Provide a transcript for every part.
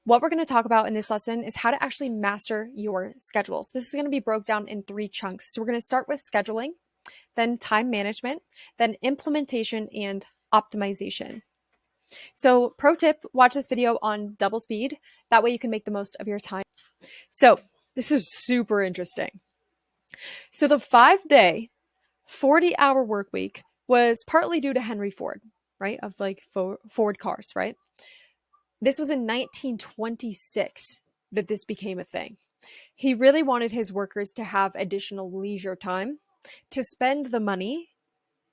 what we're going to talk about in this lesson is how to actually master your schedules. This is going to be broke down in 3 chunks. So we're going to start with scheduling, then time management, then implementation and optimization. So pro tip, watch this video on double speed. That way you can make the most of your time. So this is super interesting. So the 5-day, 40-hour work week was partly due to Henry Ford, right? Of like Ford cars, right? This was in 1926 that this became a thing. He really wanted his workers to have additional leisure time to spend the money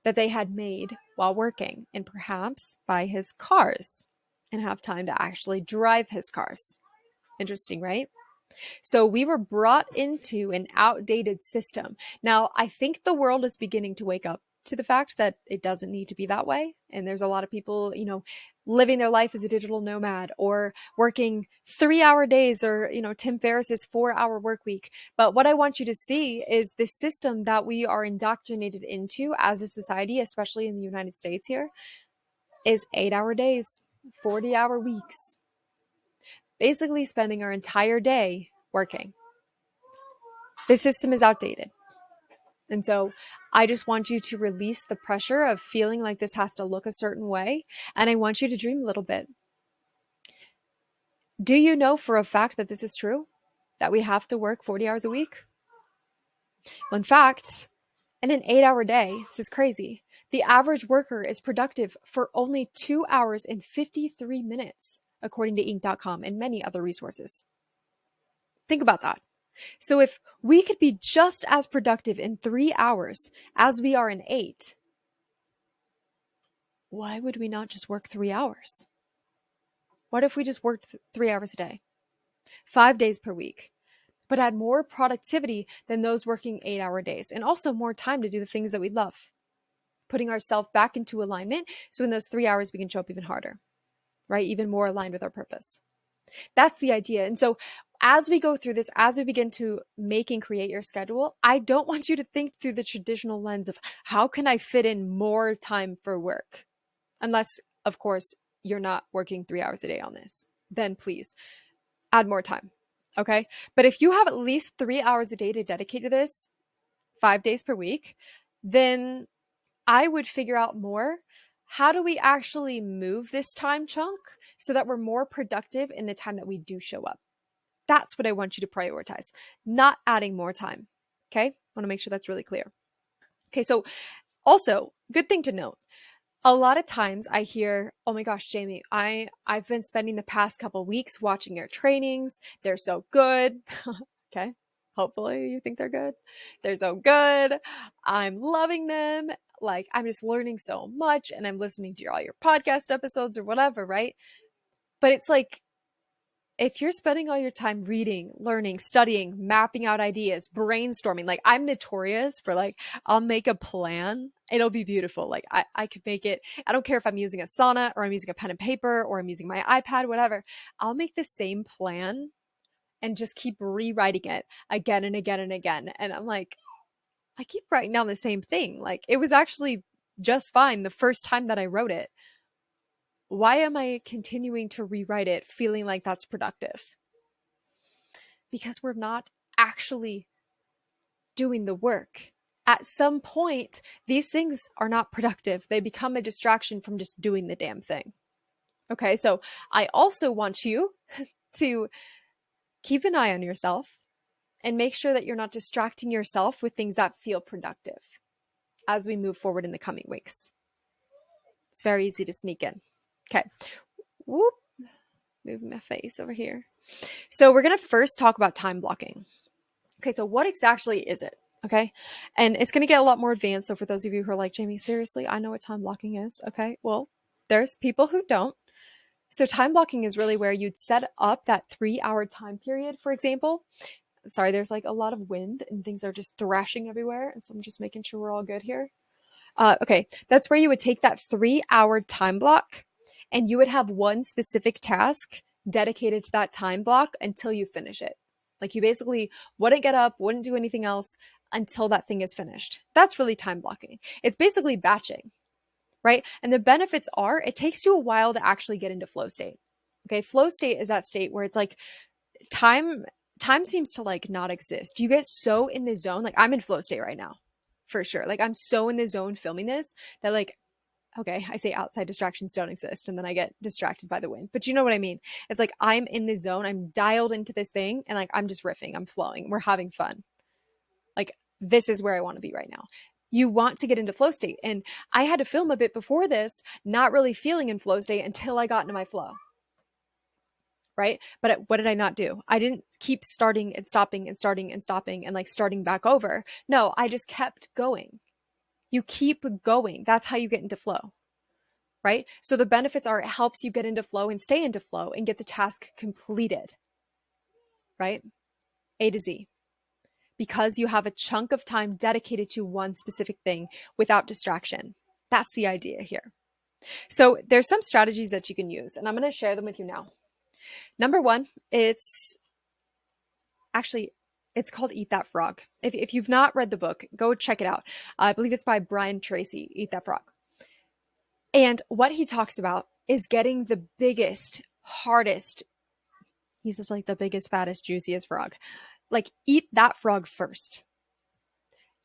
that they had made while working and perhaps buy his cars and have time to actually drive his cars. Interesting, right? So we were brought into an outdated system. Now, I think the world is beginning to wake up to the fact that it doesn't need to be that way. And there's a lot of people, living their life as a digital nomad or working 3-hour days or, Tim Ferriss's 4-hour work week. But what I want you to see is the system that we are indoctrinated into as a society, especially in the United States here, is 8-hour days, 40-hour weeks. Basically spending our entire day working. The system is outdated. And so I just want you to release the pressure of feeling like this has to look a certain way. And I want you to dream a little bit. Do you know for a fact that this is true? That we have to work 40 hours a week? Well, in fact, in an 8-hour day, this is crazy. The average worker is productive for only 2 hours and 53 minutes, according to Inc.com and many other resources. Think about that. So if we could be just as productive in 3 hours as we are in 8, why would we not just work 3 hours? What if we just worked 3 hours a day, 5 days per week, but had more productivity than those working 8-hour days and also more time to do the things that we love, putting ourselves back into alignment so in those 3 hours we can show up even harder, right? Even more aligned with our purpose. That's the idea. And so as we go through this, as we begin to make and create your schedule, I don't want you to think through the traditional lens of how can I fit in more time for work? Unless, of course, you're not working 3 hours a day on this. Then please add more time. Okay. But if you have at least 3 hours a day to dedicate to this, 5 days per week, then I would figure out more. How do we actually move this time chunk so that we're more productive in the time that we do show up? That's what I want you to prioritize, not adding more time. Okay. I want to make sure that's really clear. Okay. So also, good thing to note. A lot of times I hear, oh my gosh, Jamie, I've been spending the past couple weeks watching your trainings. They're so good. Okay. Hopefully you think they're good. They're so good. I'm loving them. Like I'm just learning so much and I'm listening to all your podcast episodes or whatever, right? But it's like, if you're spending all your time reading, learning, studying, mapping out ideas, brainstorming, like I'm notorious for like, I'll make a plan. It'll be beautiful. Like I could make it. I don't care if I'm using Asana or I'm using a pen and paper or I'm using my iPad, whatever. I'll make the same plan and just keep rewriting it again and again and again. And I'm like, I keep writing down the same thing. Like it was actually just fine the first time that I wrote it. Why am I continuing to rewrite it feeling like that's productive? Because we're not actually doing the work. At some point, these things are not productive. They become a distraction from just doing the damn thing. Okay, so I also want you to keep an eye on yourself and make sure that you're not distracting yourself with things that feel productive as we move forward in the coming weeks. It's very easy to sneak in. Okay. Whoop. Move my face over here. So we're going to first talk about time blocking. Okay, so what exactly is it? Okay, and it's going to get a lot more advanced. So for those of you who are like, Jamie, seriously, I know what time blocking is. Okay, well, there's people who don't. So time blocking is really where you'd set up that 3-hour time period, for example. Sorry, there's like a lot of wind and things are just thrashing everywhere. And so I'm just making sure we're all good here. Okay, that's where you would take that 3-hour time block and you would have one specific task dedicated to that time block until you finish it. Like you basically wouldn't get up, wouldn't do anything else until that thing is finished. That's really time blocking. It's basically batching, right? And the benefits are it takes you a while to actually get into flow state. Okay. Flow state is that state where it's like time, time seems to like not exist. You get so in the zone. Like I'm in flow state right now for sure. Like I'm so in the zone filming this that like, okay, I say outside distractions don't exist and then I get distracted by the wind. But you know what I mean? It's like I'm in the zone, I'm dialed into this thing and like I'm just riffing, I'm flowing, we're having fun. Like this is where I want to be right now. You want to get into flow state. And I had to film a bit before this, not really feeling in flow state until I got into my flow. Right. But what did I not do? I didn't keep starting and stopping and starting and stopping and like starting back over. No, I just kept going. You keep going. That's how you get into flow. Right. So the benefits are it helps you get into flow and stay into flow and get the task completed. Right. A to Z. Because you have a chunk of time dedicated to one specific thing without distraction. That's the idea here. So there's some strategies that you can use, and I'm going to share them with you now. Number one, it's called Eat That Frog. If you've not read the book, go check it out. I believe it's by Brian Tracy, Eat That Frog. And what he talks about is getting the biggest, hardest, he says like the biggest, fattest, juiciest frog. Like eat that frog first.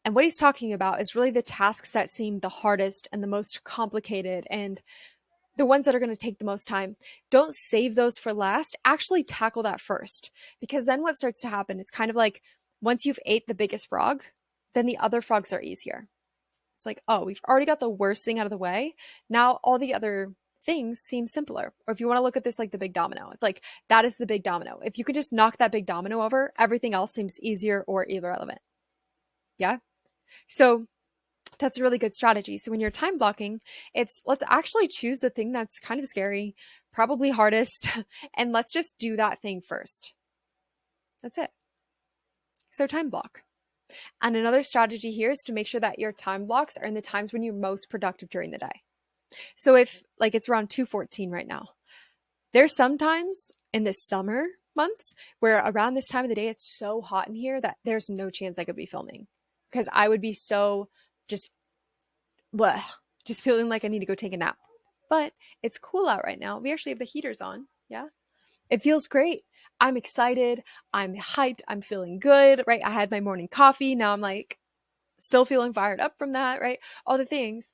And what he's talking about is really the tasks that seem the hardest and the most complicated and the ones that are going to take the most time. Don't save those for last. Actually tackle that first. Because then what starts to happen, it's kind of like once you've ate the biggest frog, then the other frogs are easier. It's like, oh, we've already got the worst thing out of the way. Now all the other things seem simpler. Or if you want to look at this like the big domino, it's like that is the big domino. If you could just knock that big domino over, everything else seems easier or irrelevant. Yeah. So that's a really good strategy. So when you're time blocking, it's let's actually choose the thing that's kind of scary, probably hardest, and let's just do that thing first. That's it. So time block. And another strategy here is to make sure that your time blocks are in the times when you're most productive during the day. So if like it's around 2:14 right now, there's sometimes in the summer months where around this time of the day, it's so hot in here that there's no chance I could be filming because I would be so just, bleh, just feeling like I need to go take a nap. But it's cool out right now. We actually have the heaters on. Yeah. It feels great. I'm excited. I'm hyped. I'm feeling good, right? I had my morning coffee. Now I'm like still feeling fired up from that, right? All the things.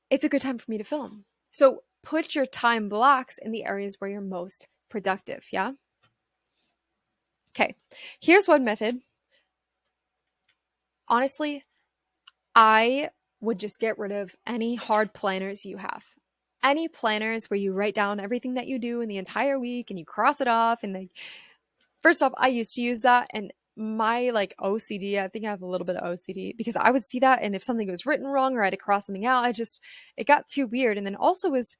It's a good time for me to film. So put your time blocks in the areas where you're most productive. Yeah. Okay. Here's one method. Honestly, I would just get rid of any hard planners you have. Any planners where you write down everything that you do in the entire week and you cross it off. And like, first off, I used to use that and my like OCD, I think I have a little bit of OCD because I would see that. And if something was written wrong or I had to cross something out, it got too weird. And then also was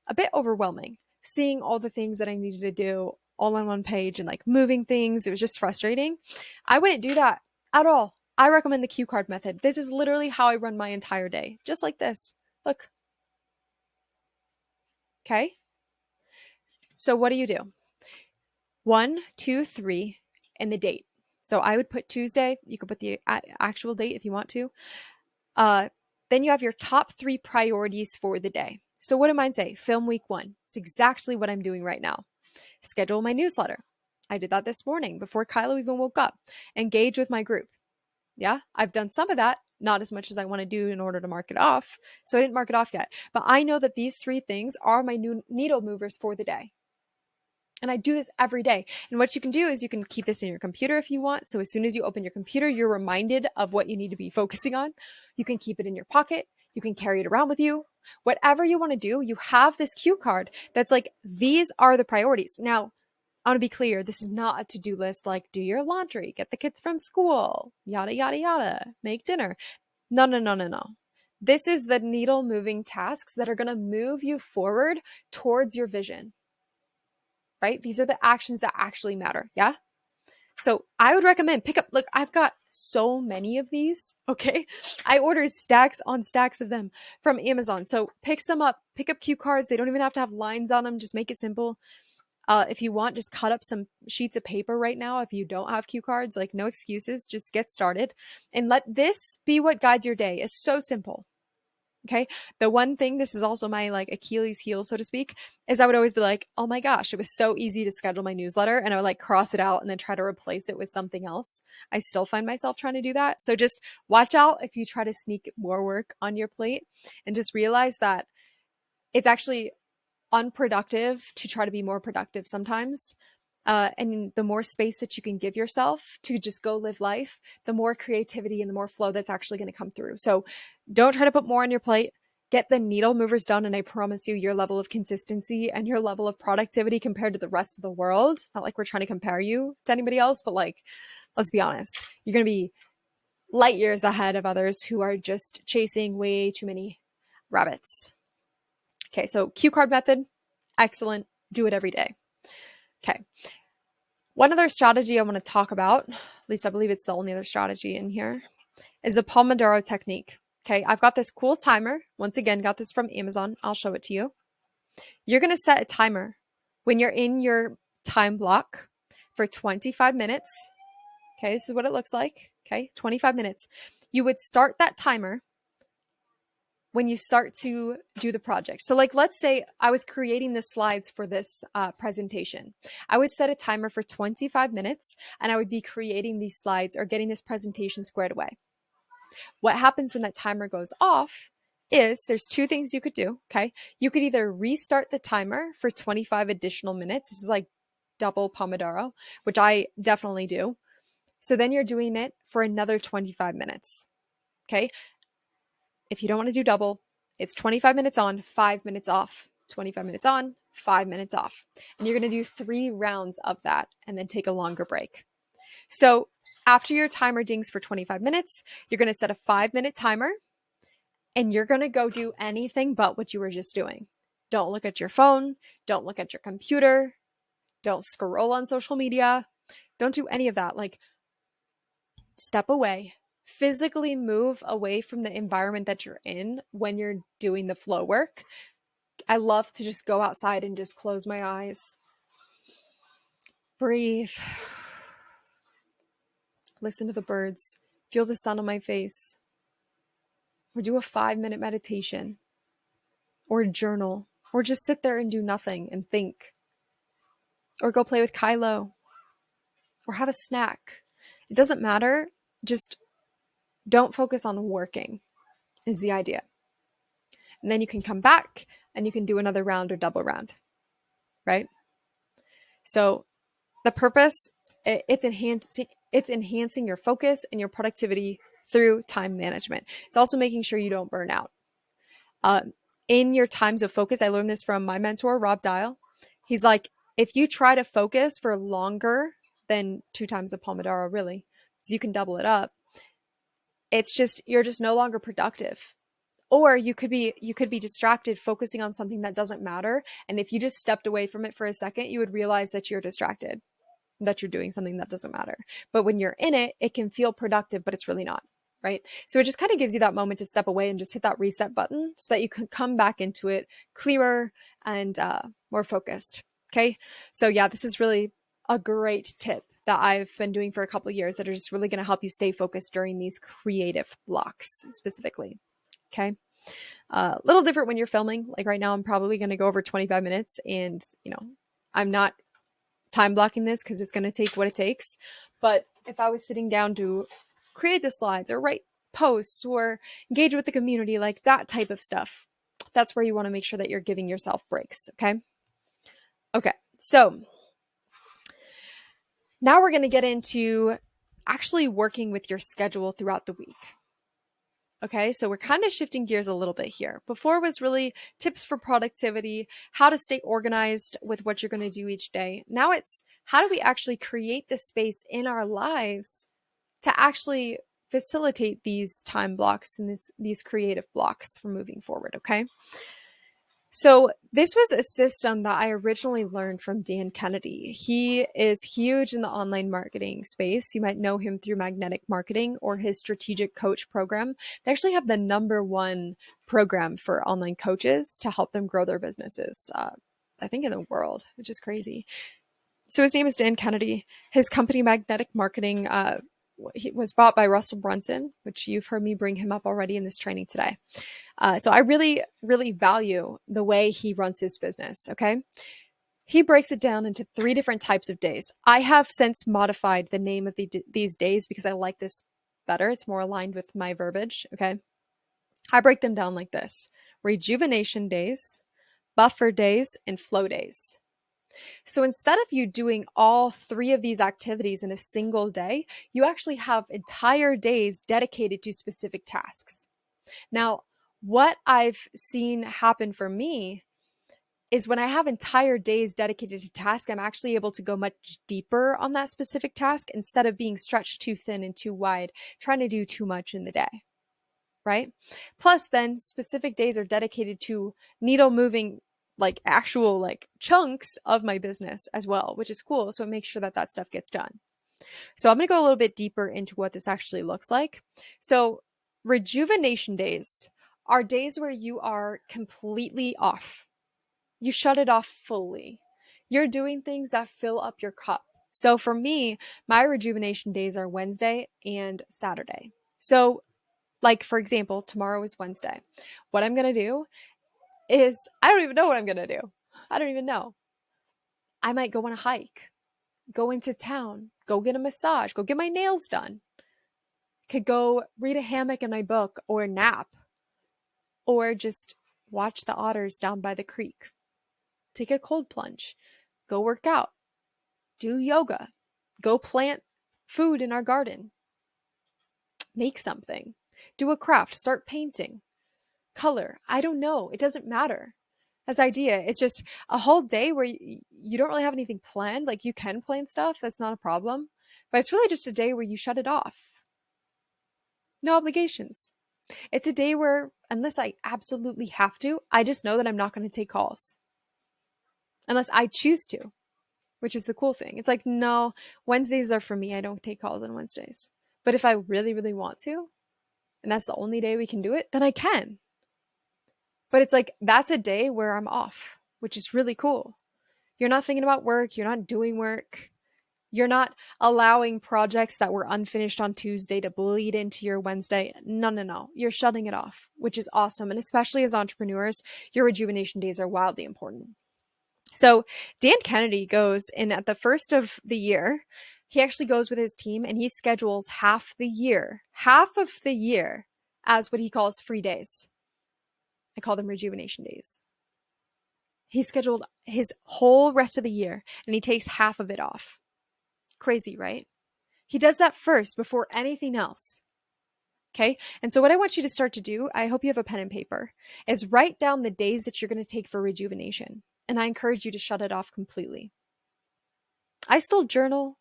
a bit overwhelming seeing all the things that I needed to do all on one page and like moving things. It was just frustrating. I wouldn't do that at all. I recommend the cue card method. This is literally how I run my entire day, just like this. Look. Okay. So what do you do? 1, 2, 3, and the date. So I would put Tuesday. You could put the actual date if you want to. Then you have your top 3 priorities for the day. So what do mine say? Film week 1. It's exactly what I'm doing right now. Schedule my newsletter. I did that this morning before Kylo even woke up. Engage with my group. Yeah, I've done some of that, not as much as I want to do in order to mark it off. So I didn't mark it off yet. But I know that these 3 things are my new needle movers for the day. And I do this every day. And what you can do is you can keep this in your computer if you want. So as soon as you open your computer, you're reminded of what you need to be focusing on. You can keep it in your pocket. You can carry it around with you. Whatever you want to do, you have this cue card that's like, these are the priorities. Now, I want to be clear. This is not a to-do list like do your laundry, get the kids from school, yada, yada, yada, make dinner. No, no, no, no, no. This is the needle moving tasks that are going to move you forward towards your vision. Right? These are the actions that actually matter. Yeah. So I would recommend pick up, look, I've got so many of these. Okay. I ordered stacks on stacks of them from Amazon. So pick some up, pick up cue cards. They don't even have to have lines on them. Just make it simple. If you want, just cut up some sheets of paper right now. If you don't have cue cards, like no excuses, just get started and let this be what guides your day. It's so simple. Okay. The one thing, this is also my like Achilles heel, so to speak, is I would always be like, oh my gosh, it was so easy to schedule my newsletter. And I would like cross it out and then try to replace it with something else. I still find myself trying to do that. So just watch out if you try to sneak more work on your plate, and just realize that it's actually unproductive to try to be more productive sometimes. And the more space that you can give yourself to just go live life, the more creativity and the more flow that's actually going to come through. So don't try to put more on your plate. Get the needle movers done. And I promise you, your level of consistency and your level of productivity compared to the rest of the world, not like we're trying to compare you to anybody else, but like, let's be honest, you're going to be light years ahead of others who are just chasing way too many rabbits. Okay, so cue card method, excellent. Do it every day. Okay. One other strategy I want to talk about, at least I believe it's the only other strategy in here, is a Pomodoro Technique. Okay, I've got this cool timer. Once again, got this from Amazon. I'll show it to you. You're going to set a timer when you're in your time block for 25 minutes. Okay, this is what it looks like. Okay, 25 minutes. You would start that timer when you start to do the project. So like, let's say I was creating the slides for this presentation. I would set a timer for 25 minutes and I would be creating these slides or getting this presentation squared away. What happens when that timer goes off is there's two things you could do, okay? You could either restart the timer for 25 additional minutes. This is like double Pomodoro, which I definitely do. So then you're doing it for another 25 minutes, okay? If you don't want to do double, it's 25 minutes on, 5 minutes off, 25 minutes on, 5 minutes off. And you're going to do 3 rounds of that and then take a longer break. So after your timer dings for 25 minutes, you're going to set a 5-minute timer and you're going to go do anything but what you were just doing. Don't look at your phone. Don't look at your computer. Don't scroll on social media. Don't do any of that. Like, step away. Physically move away from the environment that you're in when you're doing the flow work. I love to just go outside and just close my eyes, breathe, listen to the birds, feel the sun on my face, or do a 5-minute meditation, or journal, or just sit there and do nothing and think, or go play with Kylo, or have a snack. It doesn't matter. Just don't focus on working is the idea. And then you can come back and you can do another round or double round, right? So the purpose, it's enhancing your focus and your productivity through time management. It's also making sure you don't burn out. In your times of focus, I learned this from my mentor, Rob Dial. He's like, if you try to focus for longer than 2 times a Pomodoro, really, because you can double it up, you're just no longer productive. Or you could be distracted focusing on something that doesn't matter. And if you just stepped away from it for a second, you would realize that you're distracted, that you're doing something that doesn't matter. But when you're in it, it can feel productive, but it's really not, right? So it just kind of gives you that moment to step away and just hit that reset button so that you can come back into it clearer and more focused. Okay. So yeah, this is really a great tip that I've been doing for a couple of years that are just really going to help you stay focused during these creative blocks specifically. Okay. A little different when you're filming. Like right now, I'm probably going to go over 25 minutes and, I'm not time blocking this because it's going to take what it takes. But if I was sitting down to create the slides or write posts or engage with the community, like that type of stuff, that's where you want to make sure that you're giving yourself breaks. Okay. Okay. So now we're going to get into actually working with your schedule throughout the week. Okay, so we're kind of shifting gears a little bit here. Before was really tips for productivity, how to stay organized with what you're going to do each day. Now it's how do we actually create the space in our lives to actually facilitate these time blocks and these creative blocks for moving forward, okay? So this was a system that I originally learned from Dan Kennedy. He is huge in the online marketing space. You might know him through Magnetic Marketing or his Strategic Coach program. They actually have the #1 program for online coaches to help them grow their businesses, I think in the world, which is crazy. So his name is Dan Kennedy. His company, Magnetic Marketing, he was bought by Russell Brunson, which you've heard me bring him up already in this training today. So I really, really value the way he runs his business. Okay. He breaks it down into 3 different types of days. I have since modified the name of these days because I like this better. It's more aligned with my verbiage. Okay. I break them down like this: rejuvenation days, buffer days, and flow days. So instead of you doing all 3 of these activities in a single day, you actually have entire days dedicated to specific tasks. Now, what I've seen happen for me is when I have entire days dedicated to task, I'm actually able to go much deeper on that specific task instead of being stretched too thin and too wide, trying to do too much in the day, right? Plus, then specific days are dedicated to needle moving, like actual like chunks of my business as well, which is cool. So it makes sure that that stuff gets done. So I'm going to go a little bit deeper into what this actually looks like. So rejuvenation days are days where you are completely off. You shut it off fully. You're doing things that fill up your cup. So for me, my rejuvenation days are Wednesday and Saturday. So, like, for example, tomorrow is Wednesday. What I'm going to do is, I don't even know what I'm going to do. I don't even know. I might go on a hike, go into town, go get a massage, go get my nails done. Could go read a hammock in my book or nap, or just watch the otters down by the creek. Take a cold plunge, go work out, do yoga, go plant food in our garden, make something, do a craft, start painting, color. I don't know. It doesn't matter. This idea, it's just a whole day where you don't really have anything planned. Like, you can plan stuff, that's not a problem. But it's really just a day where you shut it off. No obligations. It's a day where, unless I absolutely have to, I just know that I'm not going to take calls. Unless I choose to, which is the cool thing. It's like, no, Wednesdays are for me. I don't take calls on Wednesdays. But if I really, really want to, and that's the only day we can do it, then I can. But it's like, that's a day where I'm off, which is really cool. You're not thinking about work. You're not doing work. You're not allowing projects that were unfinished on Tuesday to bleed into your Wednesday. No, no, no. You're shutting it off, which is awesome. And especially as entrepreneurs, your rejuvenation days are wildly important. So Dan Kennedy goes in at the first of the year. He actually goes with his team and he schedules half of the year as what he calls free days. I call them rejuvenation days. He scheduled his whole rest of the year and he takes half of it off. Crazy, right? He does that first before anything else. Okay. And so what I want you to start to do, I hope you have a pen and paper, is write down the days that you're going to take for rejuvenation. And I encourage you to shut it off completely. I still journal.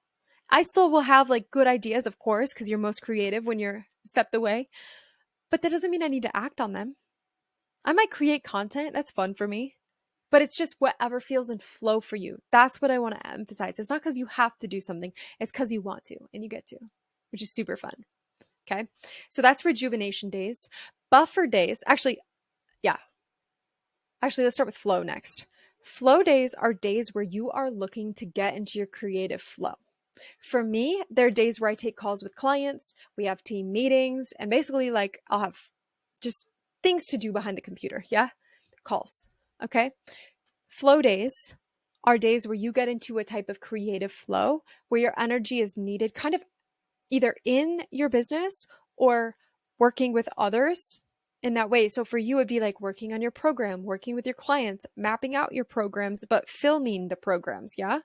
I still will have like good ideas, of course, because you're most creative when you're stepped away. But that doesn't mean I need to act on them. I might create content. That's fun for me. But it's just whatever feels in flow for you. That's what I want to emphasize. It's not because you have to do something. It's because you want to and you get to, which is super fun. Okay. So that's rejuvenation days. Buffer days. Actually, let's start with flow next. Flow days are days where you are looking to get into your creative flow. For me, there are days where I take calls with clients, we have team meetings, and basically, like, I'll have just things to do behind the computer. Yeah. Calls. Okay. Flow days are days where you get into a type of creative flow where your energy is needed kind of either in your business or working with others in that way. So for you, it'd be like working on your program, working with your clients, mapping out your programs, but filming the programs. Yeah.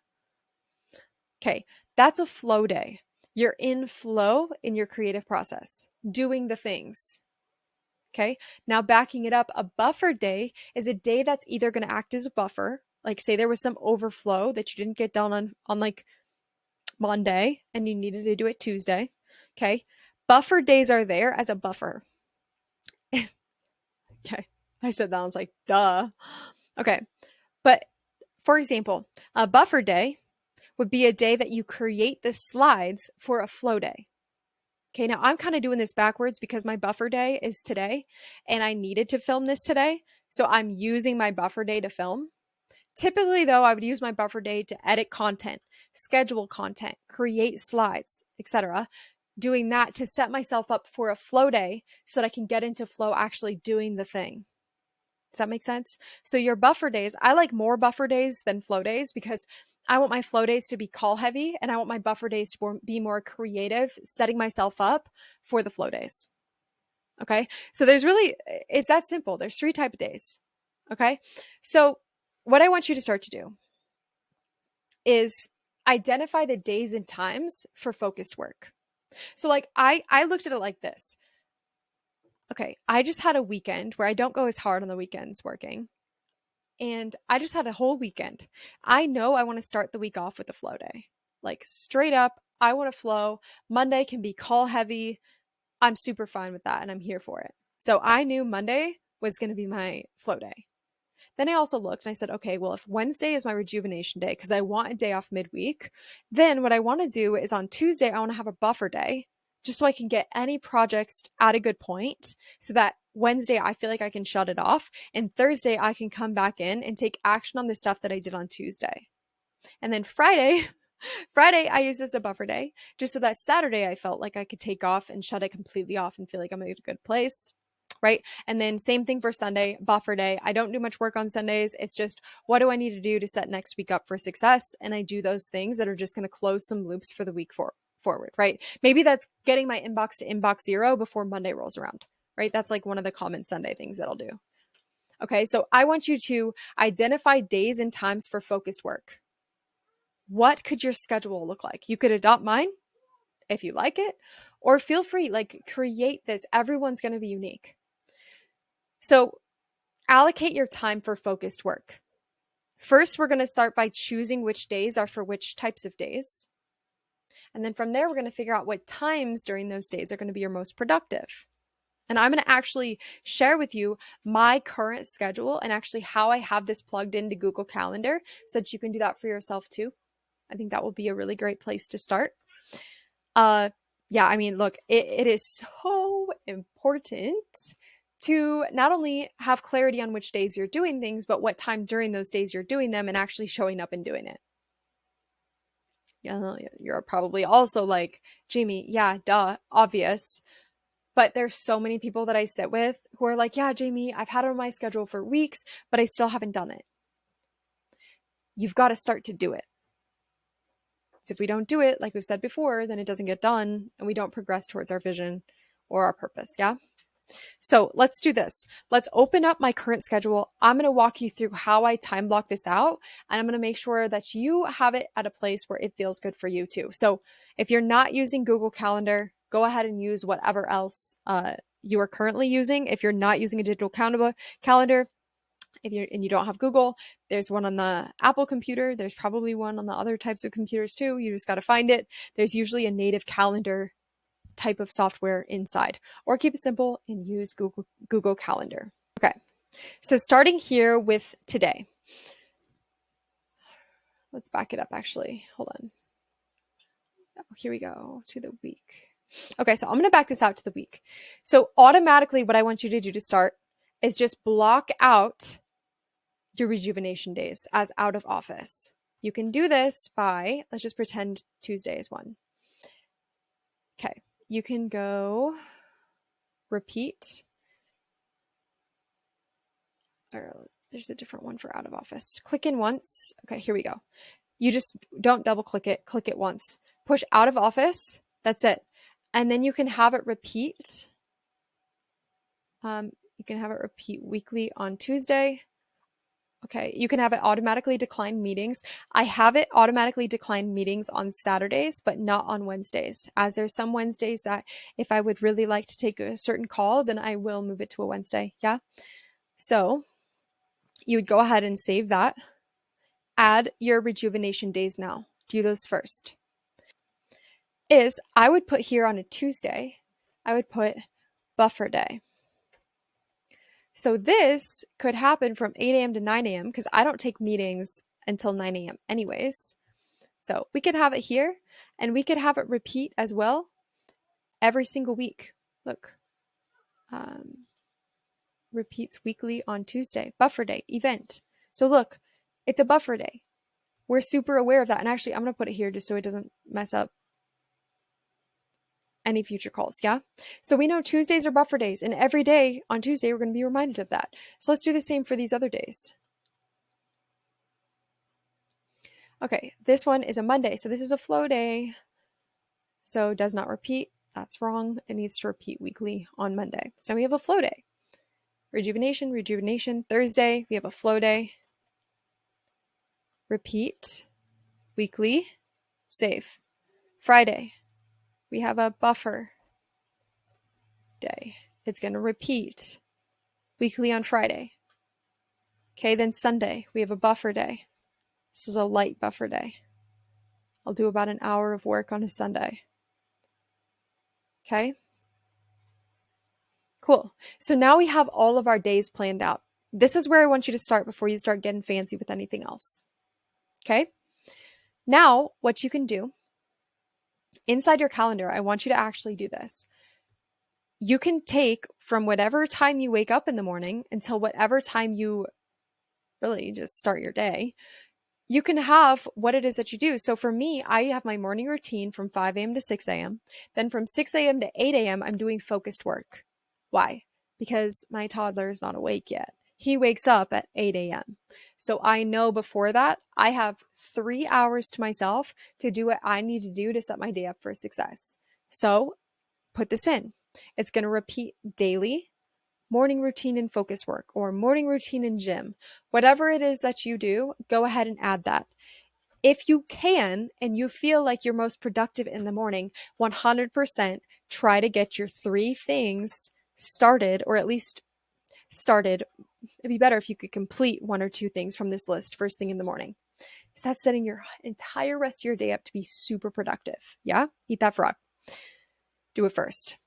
Okay. That's a flow day. You're in flow in your creative process, doing the things. Okay. Now backing it up, a buffer day is a day that's either going to act as a buffer. Like, say there was some overflow that you didn't get done on like Monday and you needed to do it Tuesday. Okay. Buffer days are there as a buffer. Okay. I said that. I was like, duh. Okay. But for example, a buffer day would be a day that you create the slides for a flow day. Okay. Now I'm kind of doing this backwards because my buffer day is today and I needed to film this today. So I'm using my buffer day to film. Typically, though, I would use my buffer day to edit content, schedule content, create slides, etc. doing that to set myself up for a flow day so that I can get into flow actually doing the thing. Does that make sense? So your buffer days, I like more buffer days than flow days because I want my flow days to be call heavy and I want my buffer days to be more creative, setting myself up for the flow days. Okay. So it's that simple. There's 3 types of days. Okay. So what I want you to start to do is identify the days and times for focused work. So like I looked at it like this. Okay, I just had a weekend where I don't go as hard on the weekends working. And I just had a whole weekend. I know I want to start the week off with a flow day. Like straight up, I want to flow. Monday can be call heavy. I'm super fine with that and I'm here for it. So I knew Monday was going to be my flow day. Then I also looked and I said, okay, well, if Wednesday is my rejuvenation day, because I want a day off midweek, then what I want to do is on Tuesday, I want to have a buffer day just so I can get any projects at a good point so that Wednesday I feel like I can shut it off. And Thursday I can come back in and take action on the stuff that I did on Tuesday. And then Friday I use as a buffer day just so that Saturday I felt like I could take off and shut it completely off and feel like I'm in a good place. Right. And then same thing for Sunday, buffer day. I don't do much work on Sundays. It's just what do I need to do to set next week up for success? And I do those things that are just going to close some loops for the week forward. Right. Maybe that's getting my inbox to inbox 0 before Monday rolls around. Right. That's like one of the common Sunday things that I'll do. Okay. So I want you to identify days and times for focused work. What could your schedule look like? You could adopt mine if you like it, or feel free, like create this. Everyone's going to be unique. So allocate your time for focused work. First, we're going to start by choosing which days are for which types of days. And then from there, we're going to figure out what times during those days are going to be your most productive. And I'm going to actually share with you my current schedule and actually how I have this plugged into Google Calendar so that you can do that for yourself too. I think that will be a really great place to start. Yeah, I mean, look, it is so important to not only have clarity on which days you're doing things, but what time during those days you're doing them and actually showing up and doing it. Yeah, you're probably also like, Jamie, yeah, duh, obvious. But there's so many people that I sit with who are like, yeah, Jamie, I've had it on my schedule for weeks, but I still haven't done it. You've got to start to do it. Because if we don't do it, like we've said before, then it doesn't get done and we don't progress towards our vision or our purpose. Yeah. So let's do this. Let's open up my current schedule. I'm going to walk you through how I time block this out. And I'm going to make sure that you have it at a place where it feels good for you too. So if you're not using Google Calendar, go ahead and use whatever else you are currently using. If you're not using a digital calendar, if you don't have Google, there's one on the Apple computer. There's probably one on the other types of computers too. You just got to find it. There's usually a native calendar type of software inside, or keep it simple and use Google Calendar. Okay, so starting here with today. Let's back it up actually. Hold on. Oh, here we go to the week. Okay, so I'm going to back this out to the week. So automatically what I want you to do to start is just block out your rejuvenation days as out of office. You can do this by, let's just pretend Tuesday is one. Okay, you can go repeat, or there's a different one for out of office. Click in once. Okay, here we go. You just don't double click it once. Push out of office. That's it. And then you can have it repeat. You can have it repeat weekly on Tuesday. Okay, you can have it automatically decline meetings. I have it automatically decline meetings on Saturdays, but not on Wednesdays, as there's some Wednesdays that if I would really like to take a certain call, then I will move it to a Wednesday. Yeah. So you would go ahead and save that. Add your rejuvenation days now. Do those first. I would put here on a Tuesday, I would put buffer day. So this could happen from 8 a.m. to 9 a.m. because I don't take meetings until 9 a.m. anyways. So we could have it here and we could have it repeat as well every single week. Look, repeats weekly on Tuesday, buffer day, event. So look, it's a buffer day. We're super aware of that. And actually, I'm going to put it here just so it doesn't mess up any future calls. Yeah. So we know Tuesdays are buffer days, and every day on Tuesday, we're going to be reminded of that. So let's do the same for these other days. Okay. This one is a Monday. So this is a flow day. So does not repeat. That's wrong. It needs to repeat weekly on Monday. So we have a flow day. Rejuvenation, rejuvenation. Thursday, we have a flow day. Repeat, weekly, save. Friday, we have a buffer day. It's going to repeat weekly on Friday. Okay, then Sunday, we have a buffer day. This is a light buffer day. I'll do about an hour of work on a Sunday. Okay. Cool. So now we have all of our days planned out. This is where I want you to start before you start getting fancy with anything else. Okay. Now, what you can do inside your calendar, I want you to actually do this. You can take from whatever time you wake up in the morning until whatever time you really just start your day. You can have what it is that you do. So for me, I have my morning routine from 5 a.m. to 6 a.m. Then from 6 a.m. to 8 a.m., I'm doing focused work. Why? Because my toddler is not awake yet. He wakes up at 8 a.m. So I know before that, I have 3 hours to myself to do what I need to do to set my day up for success. So put this in. It's going to repeat daily. Morning routine and focus work, or morning routine and gym, whatever it is that you do, go ahead and add that. If you can, and you feel like you're most productive in the morning, 100% try to get your 3 things started, or at least started. It'd be better if you could complete 1 or 2 things from this list first thing in the morning. Is that setting your entire rest of your day up to be super productive? Yeah? Eat that frog. Do it first.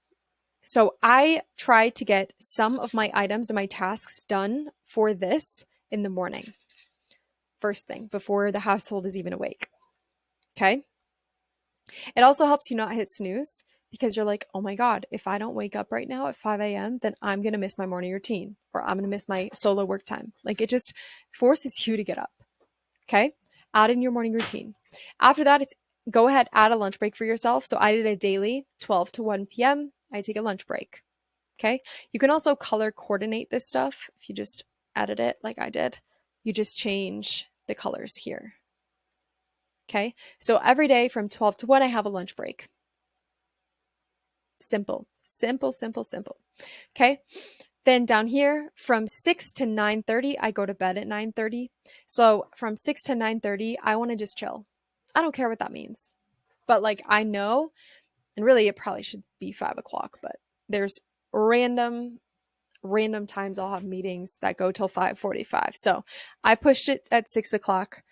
So I try to get some of my items and my tasks done for this in the morning. First thing, before the household is even awake. Okay? It also helps you not hit snooze because you're like, oh my God, if I don't wake up right now at 5 a.m., then I'm going to miss my morning routine, or I'm going to miss my solo work time. Like, it just forces you to get up. Okay? Add in your morning routine. After that, it's go ahead, add a lunch break for yourself. So I did a daily 12 to 1 p.m. I take a lunch break. Okay. You can also color coordinate this stuff. If you just edit it like I did, you just change the colors here. Okay. So every day from 12 to 1, I have a lunch break. Simple, simple, simple, simple. Okay. Then down here from 6 to 9:30, I go to bed at 9:30. So from 6 to 9:30, I want to just chill. I don't care what that means, but like I know, and really it probably should be 5 o'clock, but there's random times I'll have meetings that go till 5:45. So I pushed it at 6 o'clock.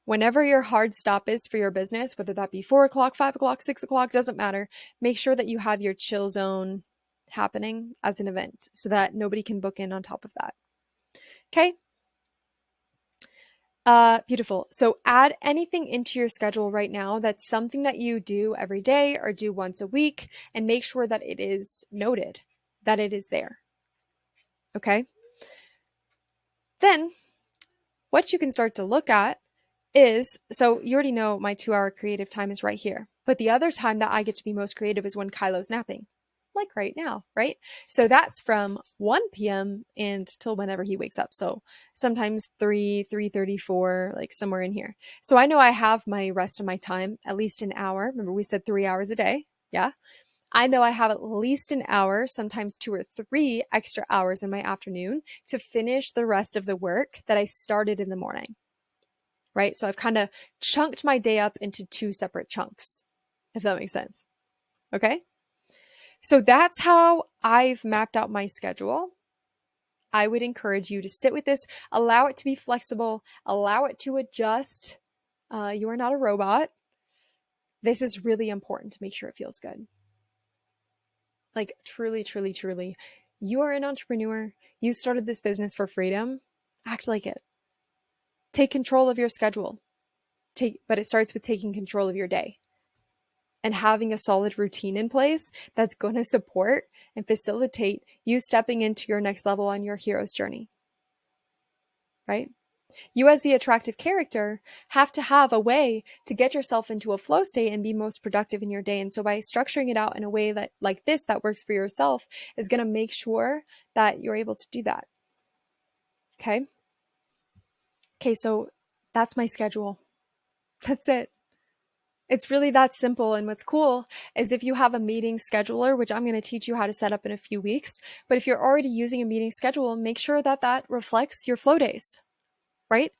Whenever your hard stop is for your business, whether that be 4 o'clock, 5 o'clock, 6 o'clock, doesn't matter. Make sure that you have your chill zone happening as an event so that nobody can book in on top of that. Okay. Beautiful. So add anything into your schedule right now that's something that you do every day or do once a week, and make sure that it is noted, that it is there. Okay. Then what you can start to look at is, so you already know my 2-hour creative time is right here, but the other time that I get to be most creative is when Kylo's napping, like right now, right? So that's from 1 p.m. and till whenever he wakes up. So sometimes 3:34, like somewhere in here. So I know I have my rest of my time, at least an hour. Remember we said 3 hours a day. Yeah. I know I have at least an hour, sometimes 2 or 3 extra hours in my afternoon to finish the rest of the work that I started in the morning. Right? So I've kind of chunked my day up into 2 separate chunks, if that makes sense. Okay? So that's how I've mapped out my schedule. I would encourage you to sit with this, allow it to be flexible, allow it to adjust. You are not a robot. This is really important to make sure it feels good. Like truly, truly, truly, you are an entrepreneur. You started this business for freedom. Act like it. Take control of your schedule. But it starts with taking control of your day and having a solid routine in place that's going to support and facilitate you stepping into your next level on your hero's journey. Right? You, as the attractive character, have to have a way to get yourself into a flow state and be most productive in your day. And so by structuring it out in a way that like this, that works for yourself, is going to make sure that you're able to do that. Okay. Okay. So that's my schedule. That's it. It's really that simple. And what's cool is if you have a meeting scheduler, which I'm going to teach you how to set up in a few weeks, but if you're already using a meeting schedule, make sure that that reflects your flow days, right?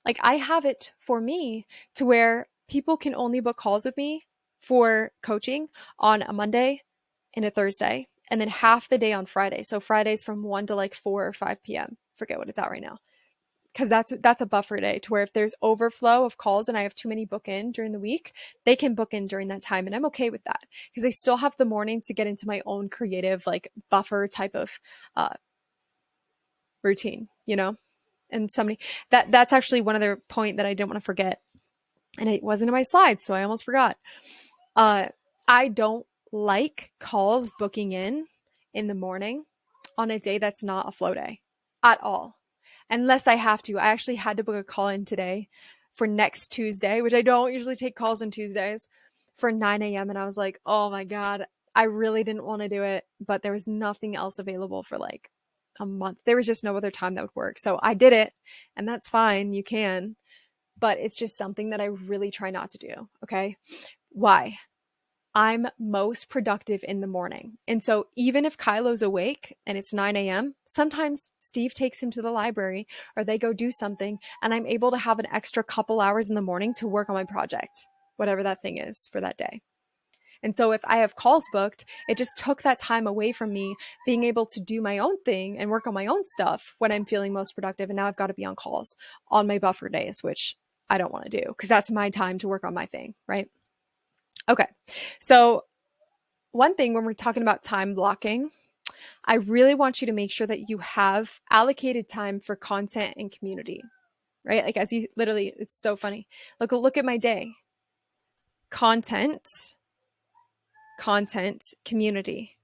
Like I have it for me to where people can only book calls with me for coaching on a Monday and a Thursday, and then half the day on Friday. So Fridays from 1 to like 4 or 5 p.m. Forget what it's at right now. Because that's a buffer day to where if there's overflow of calls and I have too many book in during the week, they can book in during that time. And I'm okay with that because I still have the morning to get into my own creative, like buffer type of routine, you know? And somebody that's actually one other point that I didn't want to forget. And it wasn't in my slides, so I almost forgot. I don't like calls booking in the morning on a day that's not a flow day at all. Unless I have to. I actually had to book a call in today for next Tuesday, which I don't usually take calls on Tuesdays, for 9 a.m. And I was like, oh my God, I really didn't want to do it, but there was nothing else available for like a month. There was just no other time that would work. So I did it, and that's fine. You can, but it's just something that I really try not to do. Okay. Why? I'm most productive in the morning. And so even if Kylo's awake and it's 9 a.m., sometimes Steve takes him to the library or they go do something, and I'm able to have an extra couple hours in the morning to work on my project, whatever that thing is for that day. And so if I have calls booked, it just took that time away from me being able to do my own thing and work on my own stuff when I'm feeling most productive. And now I've got to be on calls on my buffer days, which I don't want to do because that's my time to work on my thing, right? Okay. So one thing when we're talking about time blocking, I really want you to make sure that you have allocated time for content and community, right? Like as you literally, it's so funny. Look at my day. Content, community.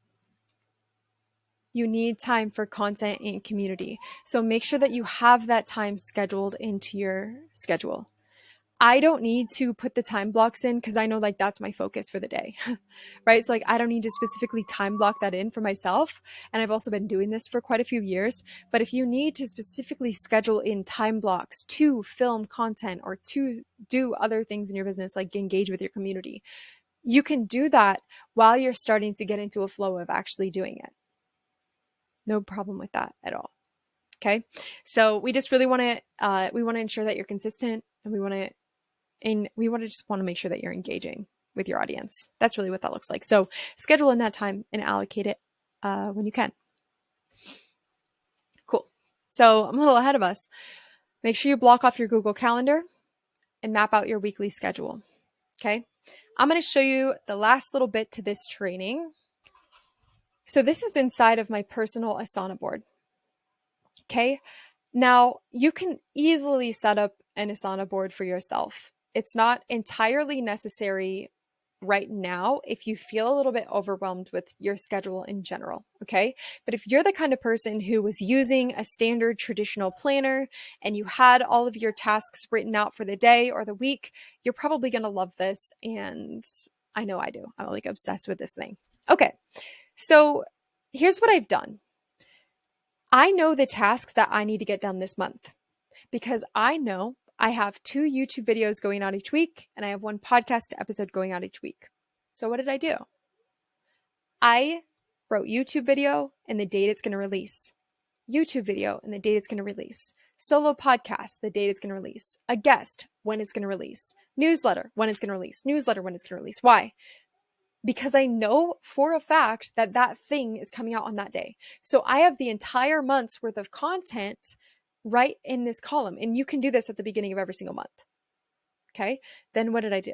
You need time for content and community. So make sure that you have that time scheduled into your schedule. I don't need to put the time blocks in because I know like that's my focus for the day, right? So like I don't need to specifically time block that in for myself. And I've also been doing this for quite a few years. But if you need to specifically schedule in time blocks to film content or to do other things in your business, like engage with your community, you can do that while you're starting to get into a flow of actually doing it. No problem with that at all. Okay. So we just really want to, we want to ensure that you're consistent, and we want to just want to make sure that you're engaging with your audience. That's really what that looks like. So schedule in that time and allocate it when you can. Cool. So I'm a little ahead of us. Make sure you block off your Google Calendar and map out your weekly schedule. Okay. I'm going to show you the last little bit to this training. So this is inside of my personal Asana board. Okay. Now you can easily set up an Asana board for yourself. It's not entirely necessary right now if you feel a little bit overwhelmed with your schedule in general, okay? But if you're the kind of person who was using a standard traditional planner and you had all of your tasks written out for the day or the week, you're probably going to love this. And I know I do. I'm like obsessed with this thing. Okay. So here's what I've done. I know the tasks that I need to get done this month because I know I have 2 YouTube videos going out each week and I have 1 podcast episode going out each week. So what did I do? I wrote YouTube video and the date it's going to release. YouTube video and the date it's going to release. Solo podcast, the date it's going to release. A guest, when it's going to release. Newsletter, when it's going to release. Newsletter, when it's going to release. Why? Because I know for a fact that that thing is coming out on that day. So I have the entire month's worth of content right in this column. And you can do this at the beginning of every single month. Okay. Then what did I do?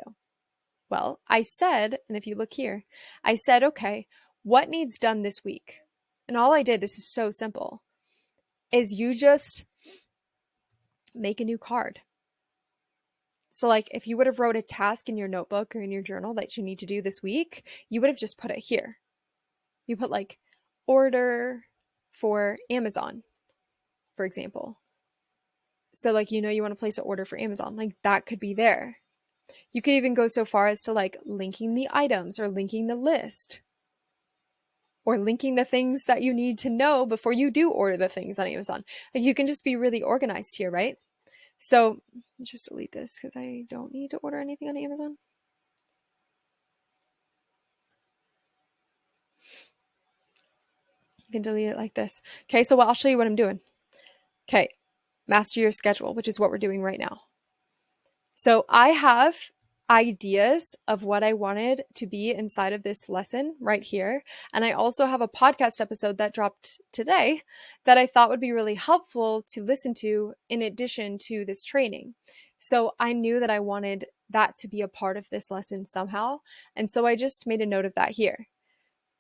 Well, I said, and if you look here, I said, okay, what needs done this week? And all I did, this is so simple, is you just make a new card. So like if you would have wrote a task in your notebook or in your journal that you need to do this week, you would have just put it here. You put like order for Amazon, for example. So like, you want to place an order for Amazon, like that could be there. You could even go so far as to like linking the items or linking the list or linking the things that you need to know before you do order the things on Amazon. Like you can just be really organized here, right? So let's just delete this because I don't need to order anything on Amazon. You can delete it like this. Okay, so I'll show you what I'm doing. Okay, master your schedule, which is what we're doing right now. So I have ideas of what I wanted to be inside of this lesson right here. And I also have a podcast episode that dropped today that I thought would be really helpful to listen to in addition to this training. So I knew that I wanted that to be a part of this lesson somehow. And so I just made a note of that here.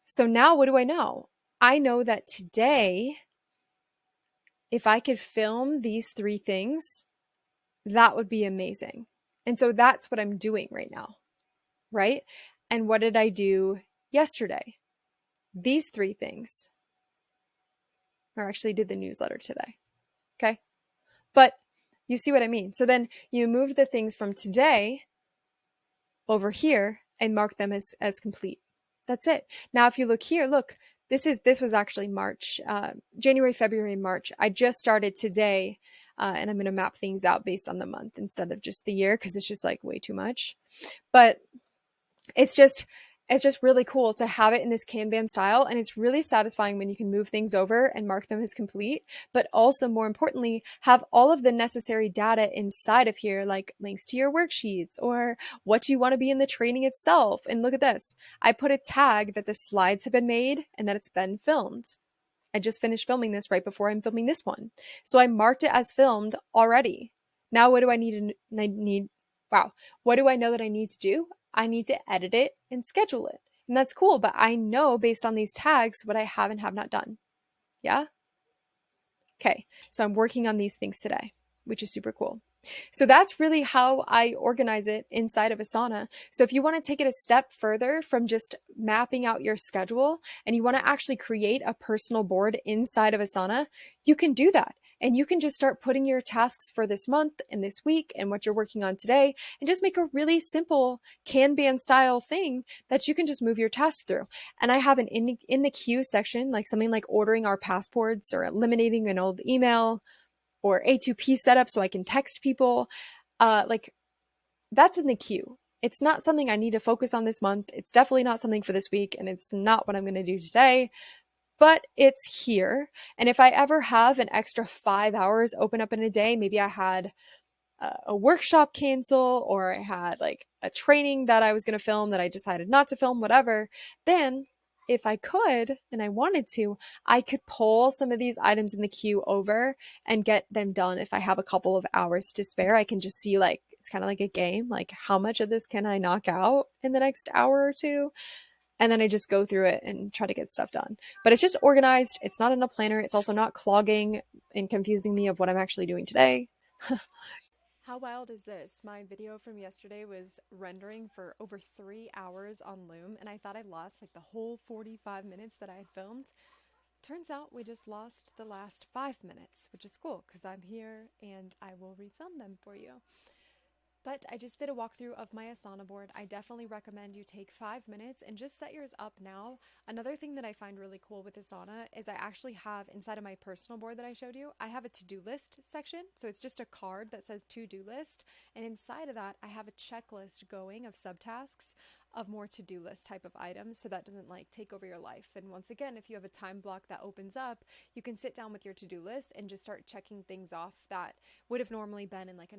So now what do I know? I know that today, if I could film these 3 things, that would be amazing. And so that's what I'm doing right now, right? And what did I do yesterday? These 3 things. Or actually did the newsletter today. Okay? But you see what I mean. So then you move the things from today over here and mark them as complete. That's it. Now, if you look here, look, this was actually March, January, February, March. I just started today, and I'm going to map things out based on the month instead of just the year because it's just like way too much. But it's just really cool to have it in this Kanban style, and it's really satisfying when you can move things over and mark them as complete, but also more importantly, have all of the necessary data inside of here, like links to your worksheets or what you want to be in the training itself. And look at this. I put a tag that the slides have been made and that it's been filmed. I just finished filming this right before I'm filming this one. So I marked it as filmed already. Now what do I need? What do I know that I need to do? I need to edit it and schedule it. And that's cool, but I know based on these tags what I have and have not done. Yeah? Okay, so I'm working on these things today, which is super cool. So that's really how I organize it inside of Asana. So if you want to take it a step further from just mapping out your schedule and you want to actually create a personal board inside of Asana, you can do that. And you can just start putting your tasks for this month and this week and what you're working on today and just make a really simple Kanban style thing that you can just move your tasks through. And I have an in the queue section, like something like ordering our passports or eliminating an old email or A2P setup so I can text people. Like that's in the queue. It's not something I need to focus on this month. It's definitely not something for this week, and it's not what I'm going to do today, but it's here. And if I ever have an extra 5 hours open up in a day, maybe I had a workshop cancel or I had like a training that I was going to film that I decided not to film, whatever, then if I could and I wanted to, I could pull some of these items in the queue over and get them done. If I have a couple of hours to spare, I can just see like, it's kind of like a game, like how much of this can I knock out in the next hour or two? And then I just go through it and try to get stuff done. But it's just organized. It's not in a planner. It's also not clogging and confusing me of what I'm actually doing today. How wild is this? My video from yesterday was rendering for over 3 hours on Loom, and I thought I lost like the whole 45 minutes that I had filmed. Turns out we just lost the last 5 minutes, which is cool because I'm here and I will refilm them for you. But I just did a walkthrough of my Asana board. I definitely recommend you take 5 minutes and just set yours up now. Another thing that I find really cool with Asana is I actually have inside of my personal board that I showed you, I have a to-do list section. So it's just a card that says to-do list. And inside of that, I have a checklist going of subtasks of more to-do list type of items. So that doesn't like take over your life. And once again, if you have a time block that opens up, you can sit down with your to-do list and just start checking things off that would have normally been in like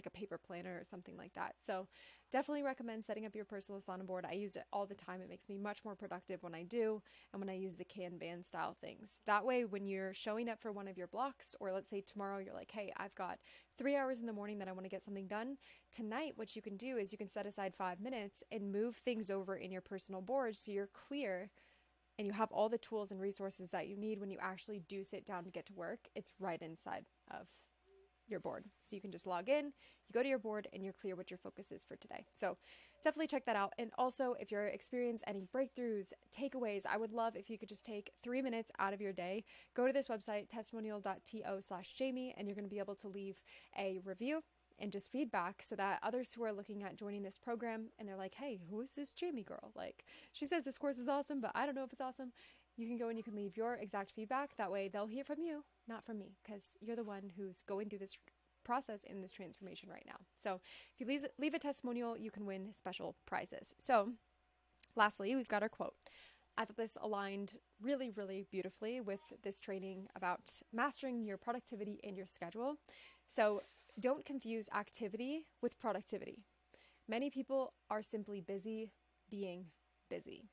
a paper planner or something like that. So definitely recommend setting up your personal Asana board. I use it all the time. It makes me much more productive when I do and when I use the Kanban style things. That way, when you're showing up for one of your blocks, or let's say tomorrow you're like, hey, I've got 3 hours in the morning that I want to get something done. Tonight, what you can do is you can set aside 5 minutes and move things over in your personal board so you're clear and you have all the tools and resources that you need when you actually do sit down to get to work. It's right inside of your board. So you can just log in, you go to your board, and you're clear what your focus is for today. So definitely check that out. And also, if you're experiencing any breakthroughs, takeaways, I would love if you could just take 3 minutes out of your day, go to this website, testimonial.to/Jamie, and you're going to be able to leave a review and just feedback so that others who are looking at joining this program and they're like, hey, who is this Jamie girl? Like, she says this course is awesome, but I don't know if it's awesome. You can go and you can leave your exact feedback. That way they'll hear from you, not from me, because you're the one who's going through this process in this transformation right now. So if you leave a testimonial, you can win special prizes. So lastly, we've got our quote. I thought this aligned really, really beautifully with this training about mastering your productivity and your schedule. So don't confuse activity with productivity. Many people are simply busy being busy.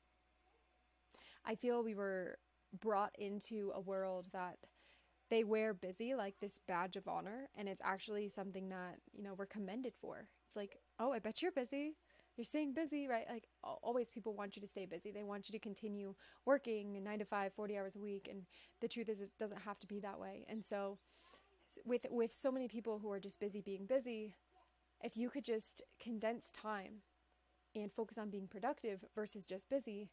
I feel we were brought into a world that they wear busy like this badge of honor, and it's actually something that, we're commended for. It's like, oh, I bet you're busy. You're staying busy, right? Like always people want you to stay busy. They want you to continue working 9 to 5, 40 hours a week. And the truth is it doesn't have to be that way. And so with so many people who are just busy being busy, if you could just condense time and focus on being productive versus just busy,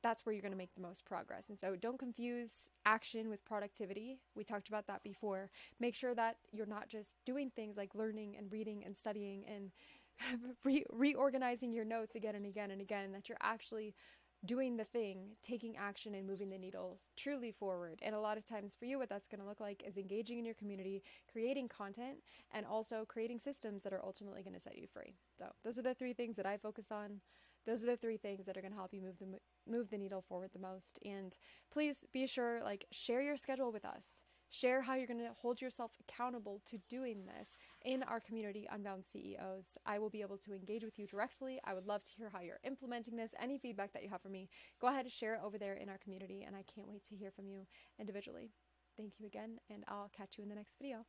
that's where you're going to make the most progress. And so don't confuse action with productivity. We talked about that before. Make sure that you're not just doing things like learning and reading and studying and reorganizing your notes again and again and again, that you're actually doing the thing, taking action and moving the needle truly forward. And a lot of times for you, what that's going to look like is engaging in your community, creating content, and also creating systems that are ultimately going to set you free. So those are the 3 things that I focus on. Those are the 3 things that are going to help you move the needle forward the most. And please be sure, share your schedule with us. Share how you're going to hold yourself accountable to doing this in our community, Unbound CEOs. I will be able to engage with you directly. I would love to hear how you're implementing this. Any feedback that you have for me, go ahead and share it over there in our community. And I can't wait to hear from you individually. Thank you again, and I'll catch you in the next video.